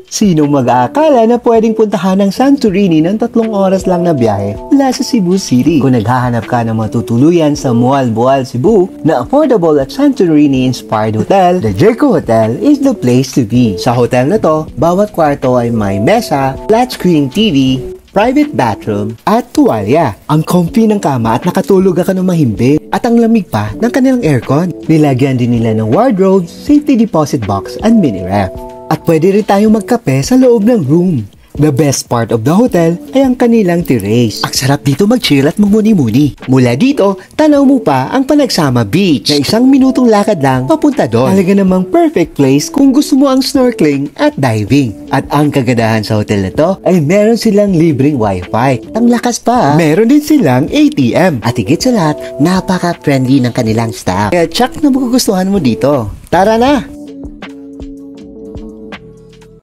Sino mag-aakala na pwedeng puntahan ng Santorini ng 3 oras lang na biyahe mula sa Cebu City? Kung naghahanap ka ng matutuluyan sa Mual Boal, Cebu na affordable at Santorini-inspired hotel, the Jericho Hotel is the place to be. Sa hotel na to, bawat kwarto ay may mesa, flat screen TV, private bathroom, at tuwalya. Ang comfy ng kama at nakatulog ka ng mahimbing at ang lamig pa ng kanilang aircon. Nilagyan din nila ng wardrobe, safety deposit box, and mini ref. At pwede rin tayong magkape sa loob ng room. The best part of the hotel ay ang kanilang terrace. Ang sarap dito mag-chill at magmuni-muni. Mula dito, tanaw mo pa ang Panagsama Beach na 1 minutong lakad lang papunta doon. Talaga namang perfect place kung gusto mo ang snorkeling at diving. At ang kagandahan sa hotel na to ay meron silang libreng wifi. Ang lakas pa, meron din silang ATM. At higit sa lahat, napaka-friendly ng kanilang staff. Kaya tsak na magugustuhan mo dito. Tara na!